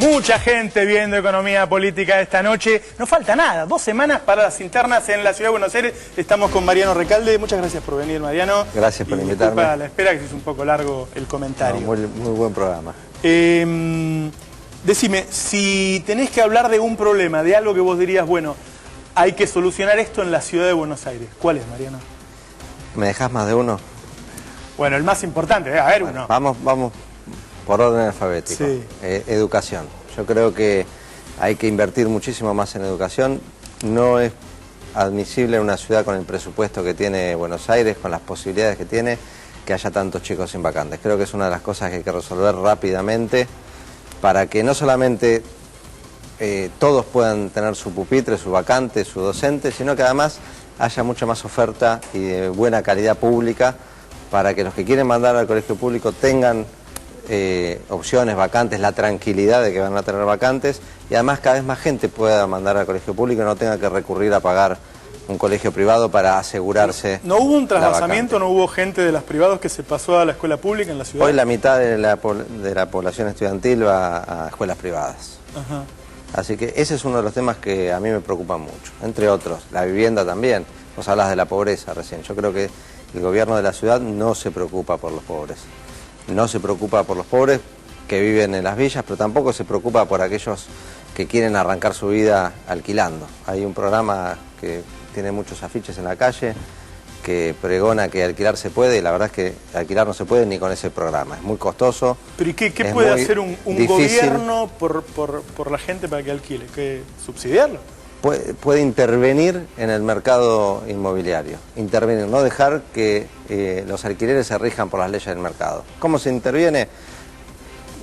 Mucha gente viendo economía política esta noche. No falta nada, 2 semanas para las internas en la Ciudad de Buenos Aires. Estamos con Mariano Recalde. Muchas gracias por venir, Mariano. Gracias por invitarme. Disculpa a la espera, que es un poco largo el comentario. No, muy buen programa. Decime, si tenés que hablar de un problema, de algo que vos dirías, bueno, hay que solucionar esto en la Ciudad de Buenos Aires, ¿cuál es, Mariano? ¿Me dejás más de uno? Bueno, el más importante, a ver, bueno, uno. Vamos por orden alfabético. Sí. Educación. Yo creo que hay que invertir muchísimo más en educación. No es admisible en una ciudad con el presupuesto que tiene Buenos Aires, con las posibilidades que tiene, que haya tantos chicos sin vacantes. Creo que es una de las cosas que hay que resolver rápidamente para que no solamente todos puedan tener su pupitre, su vacante, su docente, sino que además haya mucha más oferta y de buena calidad pública para que los que quieren mandar al colegio público tengan opciones, vacantes, la tranquilidad de que van a tener vacantes y además cada vez más gente pueda mandar al colegio público y no tenga que recurrir a pagar un colegio privado para asegurarse. ¿No hubo un trasvasamiento, no hubo gente de las privadas que se pasó a la escuela pública en la ciudad? Hoy la mitad de la población estudiantil va a escuelas privadas. Ajá. Así que ese es uno de los temas que a mí me preocupan mucho, entre otros. La vivienda también. Vos hablas de la pobreza recién. Yo creo que el gobierno de la ciudad no se preocupa por los pobres. No se preocupa por los pobres que viven en las villas, pero tampoco se preocupa por aquellos que quieren arrancar su vida alquilando. Hay un programa que tiene muchos afiches en la calle que pregona que alquilar se puede y la verdad es que alquilar no se puede ni con ese programa. Es muy costoso. ¿Pero y qué puede hacer un gobierno por la gente para que alquile? ¿Qué, subsidiarlo? Puede intervenir en el mercado inmobiliario, intervenir, no dejar que los alquileres se rijan por las leyes del mercado. ¿Cómo se interviene?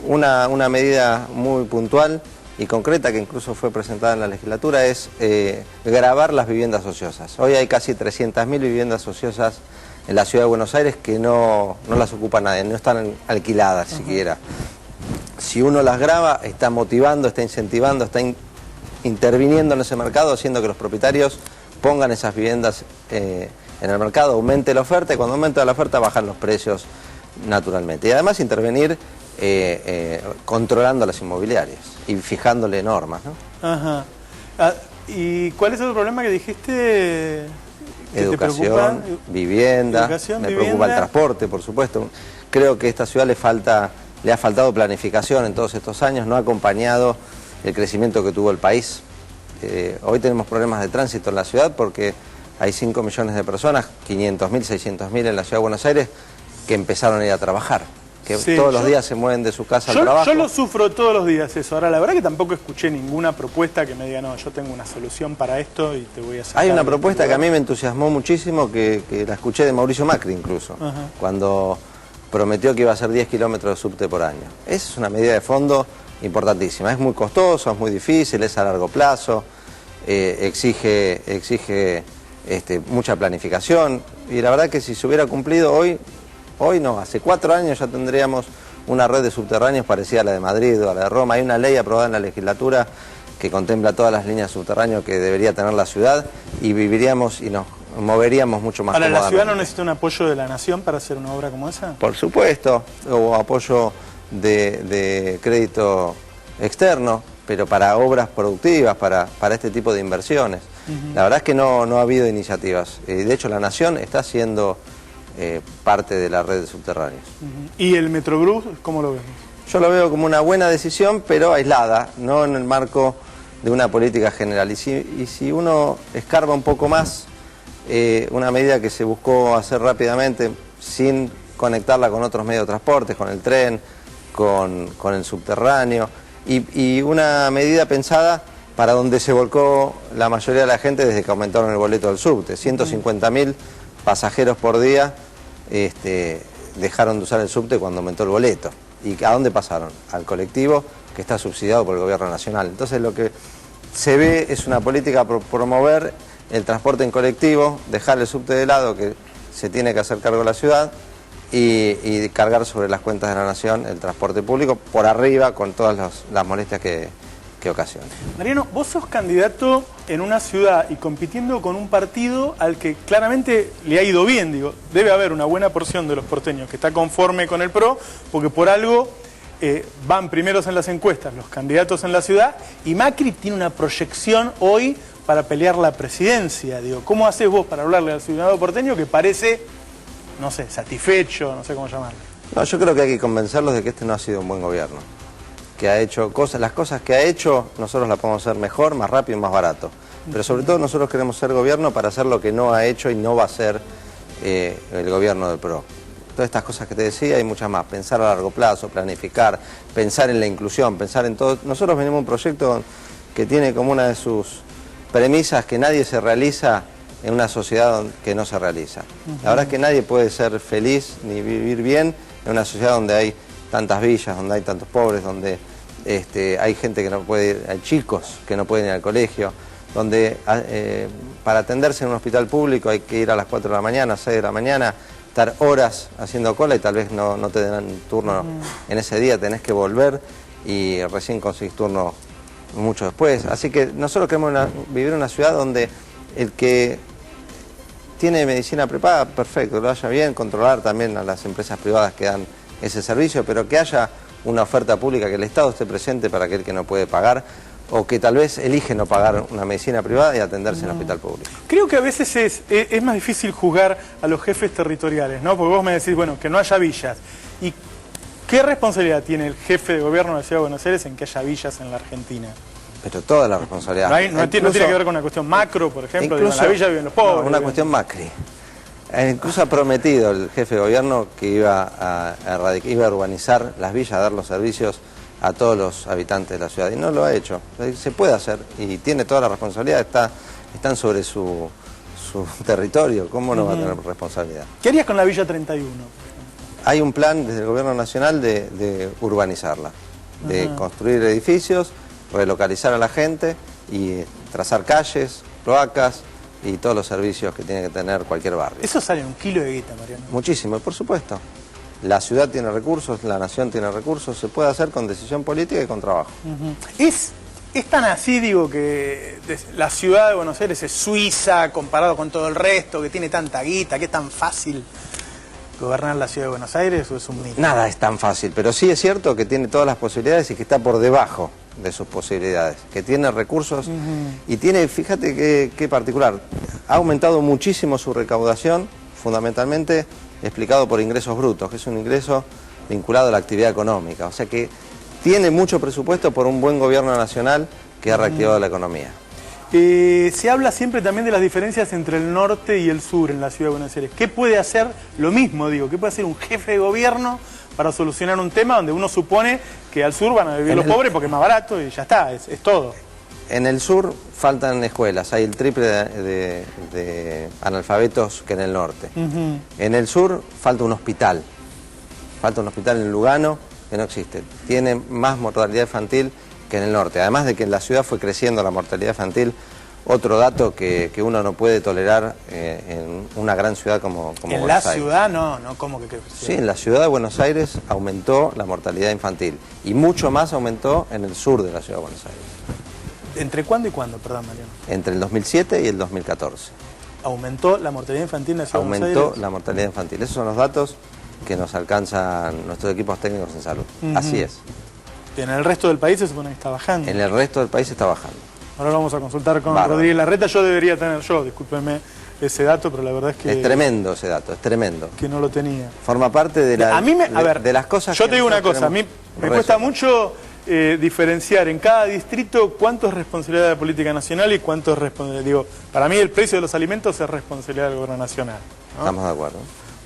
Una medida muy puntual y concreta que incluso fue presentada en la legislatura es gravar las viviendas ociosas. Hoy hay casi 300.000 viviendas ociosas en la Ciudad de Buenos Aires que no las ocupa nadie, no están alquiladas siquiera. Si uno las graba, está motivando, está incentivando, está interviniendo en ese mercado, haciendo que los propietarios pongan esas viviendas en el mercado, aumente la oferta y cuando aumenta la oferta bajan los precios naturalmente. Y además intervenir controlando las inmobiliarias y fijándole normas, ¿no? Ajá. ¿Y cuál es el problema que dijiste? Educación, vivienda, me preocupa el transporte, por supuesto. Creo que a esta ciudad le ha faltado planificación en todos estos años, no ha acompañado el crecimiento que tuvo el país. Hoy tenemos problemas de tránsito en la ciudad porque hay 5 millones de personas, 500.000, 600.000 en la Ciudad de Buenos Aires, que empezaron a ir a trabajar, que todos los días se mueven de su casa al trabajo. Yo lo sufro todos los días eso. Ahora, la verdad que tampoco escuché ninguna propuesta que me diga, no, yo tengo una solución para esto y te voy a sacar. Hay una propuesta que a mí me entusiasmó muchísimo, que la escuché de Mauricio Macri incluso, cuando prometió que iba a hacer 10 kilómetros de subte por año. Esa es una medida de fondo importantísima. Es muy costoso, es muy difícil, es a largo plazo, exige mucha planificación y la verdad que si se hubiera cumplido hoy no, hace 4 años ya tendríamos una red de subterráneos parecida a la de Madrid o a la de Roma. Hay una ley aprobada en la legislatura que contempla todas las líneas subterráneas que debería tener la ciudad y viviríamos y nos moveríamos mucho más cómodamente. ¿Ahora la ciudad no necesita un apoyo de la nación para hacer una obra como esa? Por supuesto, o apoyo de crédito externo, pero para obras productivas, para este tipo de inversiones. La verdad es que no ha habido iniciativas. De hecho, la Nación está haciendo parte de la red de subterráneos. ¿Y el Metrobús, cómo lo ves? Yo lo veo como una buena decisión, pero aislada, no en el marco de una política general. Y si uno escarba un poco más, una medida que se buscó hacer rápidamente, sin conectarla con otros medios de transporte, con el tren, con el subterráneo, y una medida pensada para donde se volcó la mayoría de la gente desde que aumentaron el boleto del subte. 150.000 pasajeros por día dejaron de usar el subte cuando aumentó el boleto. ¿Y a dónde pasaron? Al colectivo que está subsidiado por el gobierno nacional. Entonces lo que se ve es una política por promover el transporte en colectivo, dejar el subte de lado que se tiene que hacer cargo de la ciudad y cargar sobre las cuentas de la nación el transporte público por arriba con todas las molestias que ocasiona. Mariano, vos sos candidato en una ciudad y compitiendo con un partido al que claramente le ha ido bien, digo. Debe haber una buena porción de los porteños que está conforme con el PRO, porque por algo van primeros en las encuestas los candidatos en la ciudad y Macri tiene una proyección hoy para pelear la presidencia. Digo, ¿cómo haces vos para hablarle al ciudadano porteño que parece, no sé, satisfecho, no sé cómo llamarlo? No, yo creo que hay que convencerlos de que este no ha sido un buen gobierno, que ha hecho cosas, las cosas que ha hecho nosotros las podemos hacer mejor, más rápido y más barato. Pero sobre todo nosotros queremos ser gobierno para hacer lo que no ha hecho y no va a hacer el gobierno del PRO. Todas estas cosas que te decía y muchas más. Pensar a largo plazo, planificar, pensar en la inclusión, pensar en todo. Nosotros venimos a un proyecto que tiene como una de sus premisas que nadie se realiza en una sociedad que no se realiza. La verdad es que nadie puede ser feliz ni vivir bien en una sociedad donde hay tantas villas, donde hay tantos pobres, donde hay gente que no puede ir, hay chicos que no pueden ir al colegio, donde para atenderse en un hospital público hay que ir a las 4 de la mañana, 6 de la mañana, estar horas haciendo cola y tal vez no te den turno en ese día, tenés que volver y recién conseguís turno mucho después. Así que nosotros queremos vivir en una ciudad donde el que tiene medicina prepaga, perfecto, lo vaya bien, controlar también a las empresas privadas que dan ese servicio, pero que haya una oferta pública, que el Estado esté presente para aquel que no puede pagar o que tal vez elige no pagar una medicina privada y atenderse en el hospital público. Creo que a veces es más difícil juzgar a los jefes territoriales, ¿no? Porque vos me decís, bueno, que no haya villas. ¿Y qué responsabilidad tiene el jefe de gobierno de la Ciudad de Buenos Aires en que haya villas en la Argentina? Pero toda la responsabilidad. No tiene que ver con una cuestión macro, por ejemplo, incluso, en la villa viven los pobres. No, una cuestión Macri. Incluso ha prometido el jefe de gobierno que iba a urbanizar las villas, a dar los servicios a todos los habitantes de la ciudad. Y no lo ha hecho. Se puede hacer y tiene toda la responsabilidad, están sobre su territorio. ¿Cómo no va a tener responsabilidad? ¿Qué harías con la Villa 31? Hay un plan desde el gobierno nacional de urbanizarla, de construir edificios, relocalizar a la gente y trazar calles, cloacas y todos los servicios que tiene que tener cualquier barrio. Eso sale un kilo de guita, Mariano. Muchísimo, por supuesto. La ciudad tiene recursos, la nación tiene recursos, se puede hacer con decisión política y con trabajo. ¿Es tan así, digo, que la ciudad de Buenos Aires es Suiza comparado con todo el resto, que tiene tanta guita, que es tan fácil gobernar la ciudad de Buenos Aires, o es un mito? Nada es tan fácil, pero sí es cierto que tiene todas las posibilidades y que está por debajo de sus posibilidades, que tiene recursos y tiene, fíjate qué particular, ha aumentado muchísimo su recaudación, fundamentalmente explicado por ingresos brutos, que es un ingreso vinculado a la actividad económica, o sea que tiene mucho presupuesto por un buen gobierno nacional que ha reactivado la economía. Se habla siempre también de las diferencias entre el norte y el sur en la ciudad de Buenos Aires. ¿Qué puede hacer, lo mismo digo, qué puede hacer un jefe de gobierno para solucionar un tema donde uno supone que al sur van a vivir los pobres porque es más barato y ya está, es todo? En el sur faltan escuelas, hay el triple de analfabetos que en el norte. En el sur falta un hospital en Lugano que no existe. Tiene más mortalidad infantil que en el norte. Además de que en la ciudad fue creciendo la mortalidad infantil, otro dato que uno no puede tolerar en una gran ciudad como Buenos Aires. En la ciudad no, ¿cómo que creció? Sí, en la ciudad de Buenos Aires aumentó la mortalidad infantil y mucho más aumentó en el sur de la ciudad de Buenos Aires. ¿Entre cuándo y cuándo, perdón, Mariano? Entre el 2007 y el 2014. ¿Aumentó la mortalidad infantil en la ciudad de Buenos Aires? Aumentó la mortalidad infantil. Esos son los datos que nos alcanzan nuestros equipos técnicos en salud. Así es. En el resto del país se supone que está bajando. En el resto del país está bajando. Ahora lo vamos a consultar con Rodríguez Larreta. Yo debería tener discúlpeme ese dato, pero la verdad es que... Es tremendo ese dato, es tremendo. Que no lo tenía. Forma parte de, de las cosas yo te digo una cosa, a mí me cuesta mucho diferenciar en cada distrito cuánto es responsabilidad de la política nacional y cuánto es responsabilidad... Digo, para mí el precio de los alimentos es responsabilidad del gobierno nacional, ¿no? Estamos de acuerdo.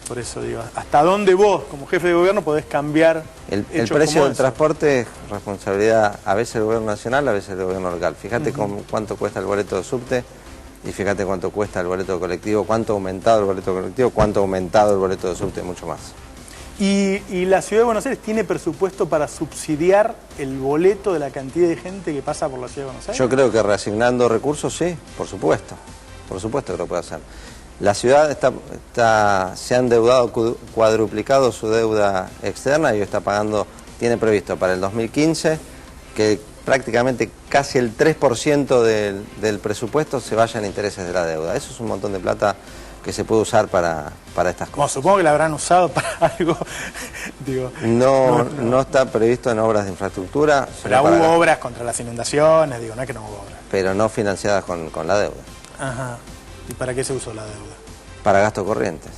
Por eso digo, ¿hasta dónde vos, como jefe de gobierno, podés cambiar el precio del transporte es responsabilidad a veces del gobierno nacional, a veces del gobierno local. Fíjate cuánto cuesta el boleto de subte y fíjate cuánto cuesta el boleto colectivo, cuánto ha aumentado el boleto colectivo, cuánto ha aumentado el boleto de subte, mucho más. ¿Y la Ciudad de Buenos Aires tiene presupuesto para subsidiar el boleto de la cantidad de gente que pasa por la Ciudad de Buenos Aires? Yo creo que reasignando recursos, sí, por supuesto que lo puede hacer. La ciudad se ha endeudado, cuadruplicado su deuda externa y está pagando, tiene previsto para el 2015 que prácticamente casi el 3% del presupuesto se vaya en intereses de la deuda. Eso es un montón de plata que se puede usar para estas Bueno, cosas. supongo que la habrán usado para algo, digo. No está previsto en obras de infraestructura, Pero hubo obras contra las inundaciones, digo, no es que no hubo obras. pero no financiadas con la deuda. Ajá. ¿Y para qué se usó la deuda? Para gastos corrientes,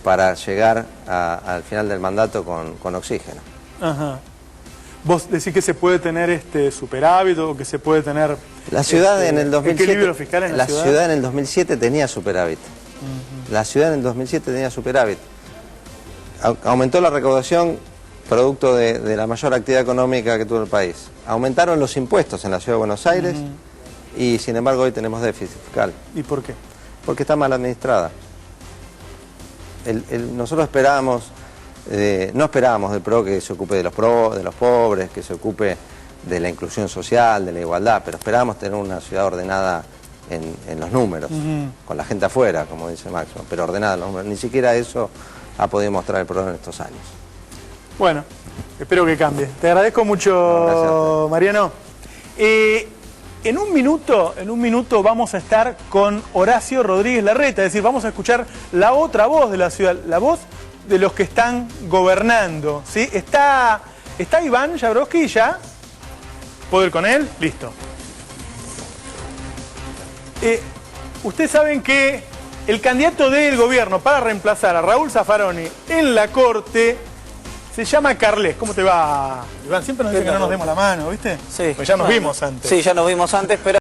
para llegar al final del mandato con oxígeno. Ajá. ¿Vos decís que se puede tener superávit o que se puede tener La ciudad en el 2007, equilibrio fiscal en la ciudad? en el 2007 tenía superávit. La ciudad en el 2007 tenía superávit. Aumentó la recaudación producto de la mayor actividad económica que tuvo el país. Aumentaron los impuestos en la ciudad de Buenos Aires y sin embargo hoy tenemos déficit fiscal. ¿Y por qué? Porque está mal administrada. Nosotros esperábamos, no esperábamos del PRO que se ocupe de los pobres, que se ocupe de la inclusión social, de la igualdad, pero esperábamos tener una ciudad ordenada en los números, con la gente afuera, como dice Máximo, pero ordenada en los números. Ni siquiera eso ha podido mostrar el PRO en estos años. Bueno, espero que cambie. Te agradezco mucho, Gracias. Mariano. En un minuto vamos a estar con Horacio Rodríguez Larreta, es decir, vamos a escuchar la otra voz de la ciudad, la voz de los que están gobernando, ¿sí? ¿Está Iván Jabrowski ya? ¿Puedo ir con él? Listo. Ustedes saben que el candidato del gobierno para reemplazar a Raúl Zaffaroni en la Corte se llama Carles. ¿Cómo te va, Iván? Siempre nos dicen que no nos demos la mano, ¿viste? Sí. Pues ya nos vimos antes. Sí, ya nos vimos antes, pero...